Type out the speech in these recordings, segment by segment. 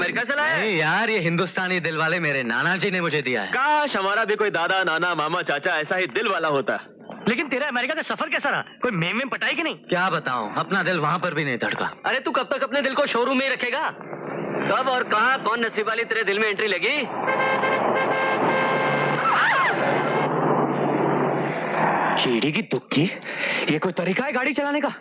America चला है? नहीं यार, ये हिंदुस्तानी दिल वाले मेरे नाना जी ने मुझे दिया है। काश हमारा भी कोई दादा, नाना, मामा, चाचा ऐसा ही दिल वाला होता। लेकिन तेरा अमेरिका का सफर कैसा रहा? कोई मेम वेम पटाई कि नहीं? क्या बताऊं, अपना दिल वहाँ पर भी नहीं धड़का। अरे तू कब तक अपने दिल को शोरूम में ही रखेगा? कब और कहाँ कौन नसीब वाली तेरे दिल में एंट्री लगी? चीड़ी की तुक्की, ये कोई तरीका है गाड़ी चलाने का?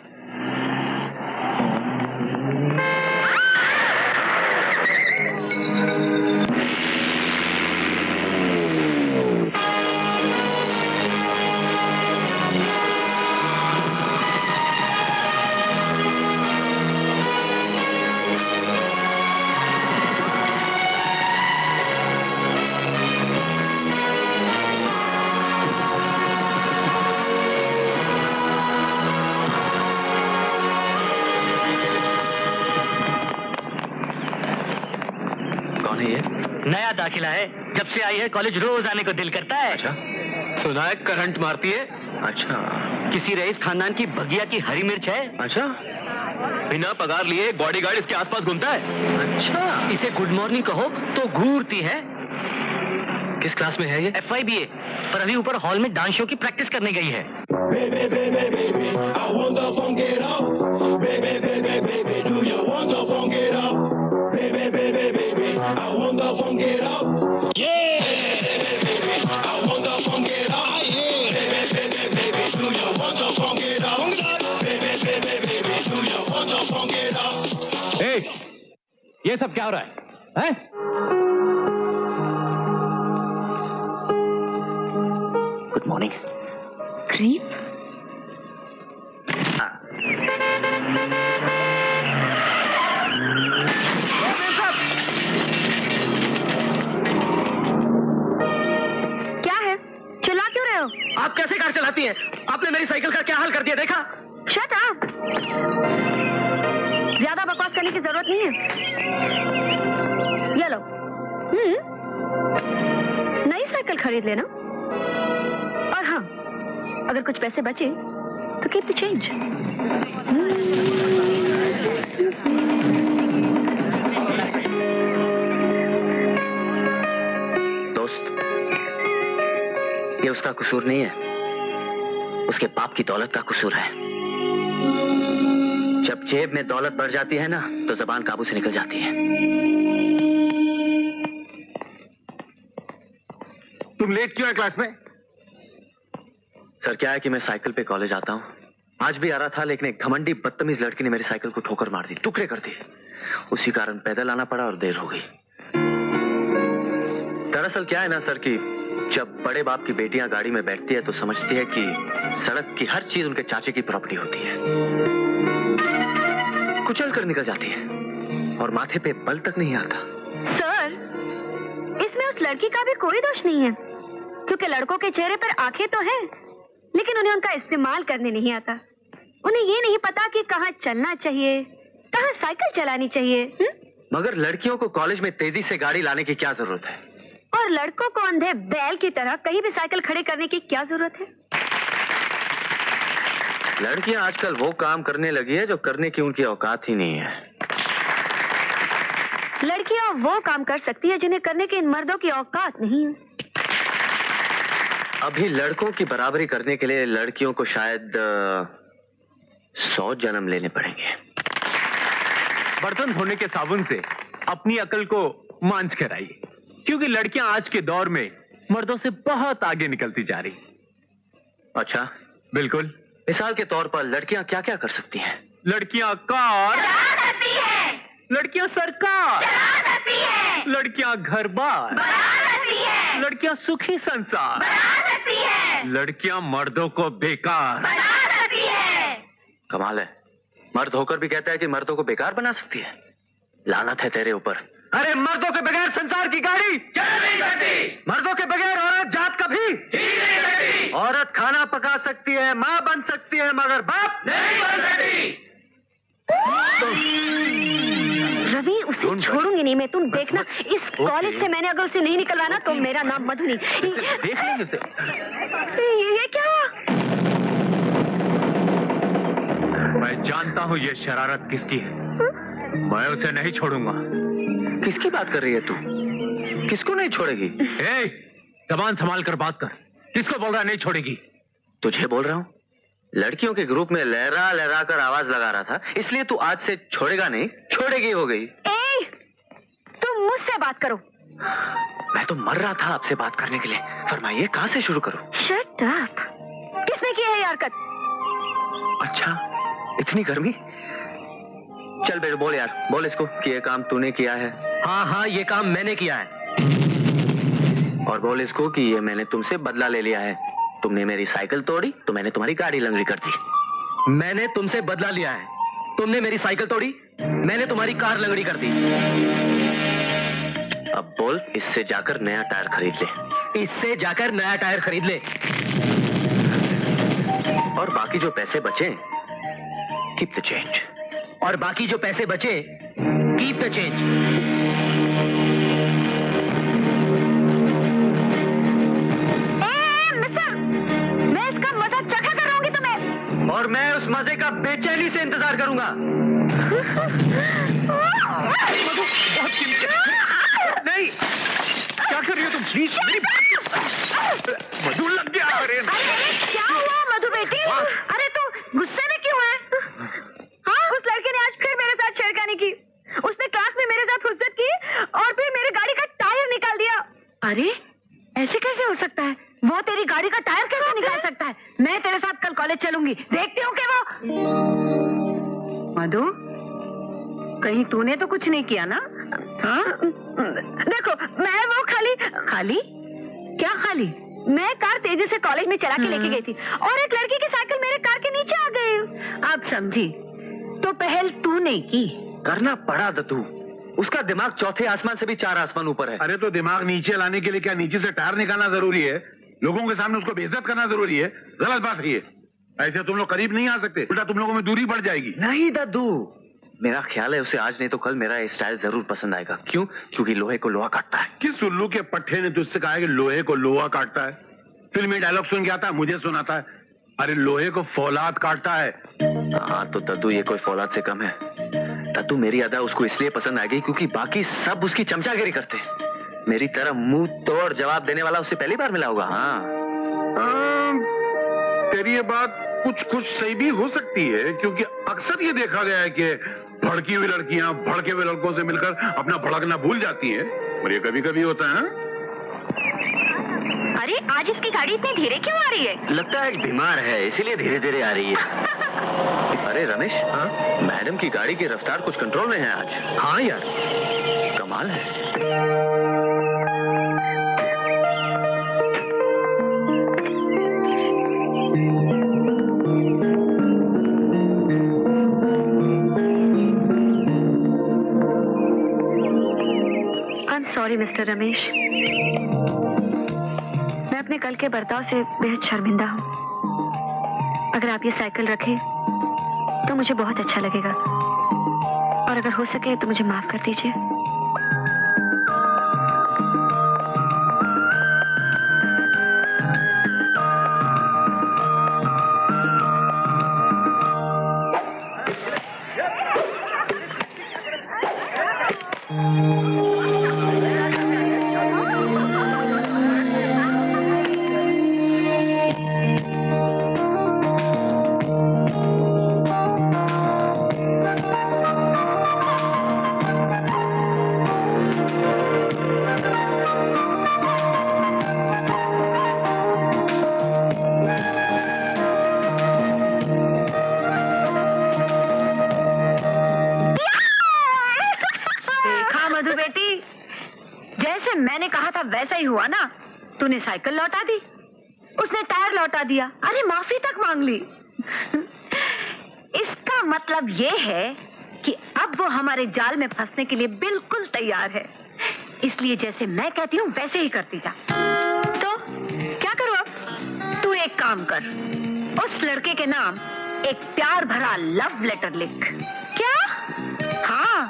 नया दाखिला है, जब से आई है कॉलेज रोज आने को दिल करता है। अच्छा, सुना है करंट मारती है। अच्छा, किसी रईस खानदान की बगिया की हरी मिर्च है। अच्छा, बिना पगार लिए बॉडीगार्ड इसके आसपास घूमता है। अच्छा, इसे गुड मॉर्निंग कहो तो घूरती है। किस क्लास में है ये? FIBA, पर अभी ऊपर हॉल में डांस शो की प्रैक्टिस करने गई है। ये सब क्या हो रहा है? Good morning. क्रीप? क्या है? चिल्ला क्यों रहे हो? आप कैसे कार चलाती हैं? आपने मेरी साइकिल का क्या हाल कर दिया, देखा? Shut up! ज्यादा बकवास करने की जरूरत नहीं है। ये लो। नई साइकिल खरीद लेना। और हाँ, अगर कुछ पैसे बचे तो कीप द चेंज। दोस्त, ये उसका कसूर नहीं है, उसके बाप की दौलत का कसूर है। जब जेब में दौलत बढ़ जाती है ना, तो जबान काबू से निकल जाती है। तुम लेट क्यों है क्लास में? सर, क्या है कि मैं साइकिल पे कॉलेज आता हूँ। आज भी आ रहा था, लेकिन एक घमंडी बदतमीज लड़की ने मेरी साइकिल को ठोकर मार दी, टुकड़े कर दिए। उसी कारण पैदल आना पड़ा और देर हो गई। दरअसल क्या है ना सर, कि जब बड़े बाप की बेटियां गाड़ी में बैठती है तो समझती है कि सड़क की हर चीज उनके चाचे की प्रॉपर्टी होती है। कुचल कर निकल जाती है और माथे पे बल तक नहीं आता। सर, इसमें उस लड़की का भी कोई दोष नहीं है, क्योंकि लड़कों के चेहरे पर आंखें तो हैं, लेकिन उन्हें उनका इस्तेमाल करने नहीं आता। उन्हें ये नहीं पता कि कहाँ चलना चाहिए, कहाँ साइकिल चलानी चाहिए। मगर लड़कियों को कॉलेज में तेजी से गाड़ी लाने की क्या जरूरत है? और लड़कों को अंधे बैल की तरह कहीं भी साइकिल खड़े करने की क्या जरूरत है? लड़कियां आजकल वो काम करने लगी है जो करने की उनकी औकात ही नहीं है। लड़कियां वो काम कर सकती है जिन्हें करने की इन मर्दों की औकात नहीं है। अभी लड़कों की बराबरी करने के लिए लड़कियों को शायद 100 जन्म लेने पड़ेंगे। बर्तन धोने के साबुन से अपनी अकल को मांझ कर आइए, क्योंकि लड़कियां आज के दौर में मर्दों से बहुत आगे निकलती जा रही। अच्छा, बिल्कुल। मिसाल के तौर पर लड़कियां क्या क्या कर सकती हैं? लड़कियां कार चला सकती है, लड़कियां सरकार चला सकती है, लड़कियां घर बार बना सकती है, लड़कियां सुखी संसार बना सकती है, लड़कियां मर्दों को बेकार बना सकती है। कमाल है, मर्द होकर भी कहता है कि मर्दों को बेकार बना सकती है। लानत है तेरे ऊपर। अरे मर्दों के बगैर संसार की गाड़ी चल नहीं सकती। मर्दों के बगैर औरत जात कभी जी नहीं सकती। औरत खाना पका सकती है, माँ बन सकती है, मगर बाप नहीं बन सकती। रवि, उसे छोड़ूंगी नहीं मैं, तुम देखना। इस कॉलेज से मैंने अगर उसे नहीं निकलवाना तो मेरा नाम मधु नहीं। देख लेंगे उसे। ये क्या हुआ? मैं जानता हूँ ये शरारत किसकी है। मैं उसे नहीं छोड़ूंगा। किसकी बात कर रही है तू? किसको नहीं छोड़ेगी? ए, जबान संभाल कर बात कर। किसको बोल रहा है नहीं छोड़ेगी? तुझे बोल रहा हूँ। लड़कियों के ग्रुप में लहरा लहरा कर आवाज लगा रहा था, इसलिए तू आज से छोड़ेगा नहीं, छोड़ेगी हो गई। ए, तुम मुझसे बात करो। मैं तो मर रहा था आपसे बात करने के लिए। फरमाइए, कहाँ से शुरू करूं? Shut up. किसने की है ये हरकत? अच्छा, इतनी गर्मी? चल बेटे बोल यार, बोल इसको कि ये काम तूने किया है। हाँ हाँ, ये काम मैंने किया है। और बोल इसको कि ये मैंने तुमसे बदला ले लिया है। तुमने मेरी साइकिल तोड़ी तो मैंने तुम्हारी गाड़ी लंगड़ी कर दी। मैंने तुमसे बदला लिया है। तुमने मेरी साइकिल तोड़ी, मैंने तुम्हारी कार लंगड़ी कर दी। अब बोल, इससे जाकर नया टायर खरीद ले। इससे जाकर नया टायर खरीद ले। और बाकी जो पैसे बचे, कीप द चेंज। और बाकी जो पैसे बचे, कीप द चेंज। मैं इसका मजा चखा कर रहूंगी तुम्हें। और मैं उस मजे का बेचैनी से इंतजार करूंगा। नहीं, क्या कर रही हो तुम? प्लीज मेरी मधु लग गया। अरे क्या हुआ मधु बेटी? अरे तू गुस्से में क्यों है? हाँ, उस लड़के ने आज फिर मेरे साथ छेड़खानी की। उसने क्लास में मेरे साथ हुज्जत की और फिर मेरी गाड़ी का टायर निकाल दिया। अरे ऐसे कैसे हो सकता है? वो तेरी गाड़ी का टायर कैसे निकाल सकता है? मैं तेरे साथ कल कॉलेज चलूंगी, देखती हूँ कि वो। मधु, कहीं तूने तो कुछ नहीं किया ना? हाँ? देखो, मैं वो खाली क्या खाली? मैं कार तेजी से कॉलेज में चला के लेके गई थी और एक लड़की की साइकिल मेरे कार के नीचे आ गई। अब समझी? तो पहल तूने की। करना पड़ा दत्तू। उसका दिमाग चौथे आसमान से भी 4 आसमान ऊपर है। अरे तो दिमाग नीचे लाने के लिए क्या नीचे से टायर निकालना जरूरी है? लोगों के सामने उसको बेइज्जत करना जरूरी है? गलत बात है ये। ऐसे तुम लोग करीब नहीं आ सकते, उल्टा तुम लोगों में दूरी बढ़ जाएगी। नहीं दद्दू, मेरा ख्याल है उसे आज नहीं तो कल मेरा ये स्टाइल जरूर पसंद आएगा। क्यों? क्योंकि लोहे को लोहा काटता है। किस उल्लू के पट्टे ने तुझसे कहा है कि लोहे को लोहा काटता है? फिल्म में डायलॉग सुन के आता है, मुझे सुनाता है। अरे लोहे को फौलाद काटता है। हाँ तो दद्दू, ये कोई फौलाद से कम है। दद्दू, मेरी अदा उसको इसलिए पसंद आ गई क्योंकि बाकी सब उसकी चमचागिरी करते हैं। मेरी तरह मुंह तोड़ जवाब देने वाला उससे पहली बार मिला होगा। हाँ, तेरी ये बात कुछ सही भी हो सकती है, क्योंकि अक्सर ये देखा गया है कि भड़की हुई लड़कियां भड़के हुए लड़कों से मिलकर अपना भड़कना भूल जाती हैं, और ये कभी कभी होता है। अरे आज इसकी गाड़ी इतनी धीरे क्यों आ रही है? लगता है बीमार है, इसीलिए धीरे धीरे आ रही है। अरे रमेश, हाँ? मैडम की गाड़ी की रफ्तार कुछ कंट्रोल में है आज। हाँ यार, कमाल है। सॉरी मिस्टर रमेश, मैं अपने कल के बर्ताव से बेहद शर्मिंदा हूँ। अगर आप ये साइकिल रखें तो मुझे बहुत अच्छा लगेगा, और अगर हो सके तो मुझे माफ कर दीजिए। वैसा ही हुआ ना, तूने साइकिल लौटा दी, उसने टायर लौटा दिया, अरे माफी तक मांग ली। इसका मतलब ये है कि अब वो हमारे जाल में फंसने के लिए बिल्कुल तैयार है। इसलिए जैसे मैं कहती हूँ वैसे ही करती जा। तो क्या करूँ अब? तू एक काम कर, उस लड़के के नाम एक प्यार भरा लव लेटर लिख। क्या? हाँ,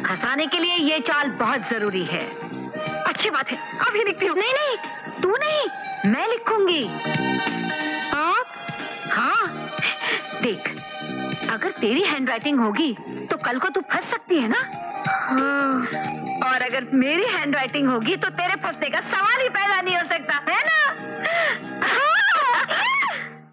फंसाने के लिए ये चाल बहुत जरूरी है। अच्छी बात है, अभी लिखती हूँ। नहीं नहीं, तू नहीं, मैं लिखूंगी। आप? हाँ, देख, अगर तेरी हैंडराइटिंग होगी तो कल को तू फंस सकती है ना। हाँ। और और अगर मेरी हैंडराइटिंग होगी तो तेरे फंसने का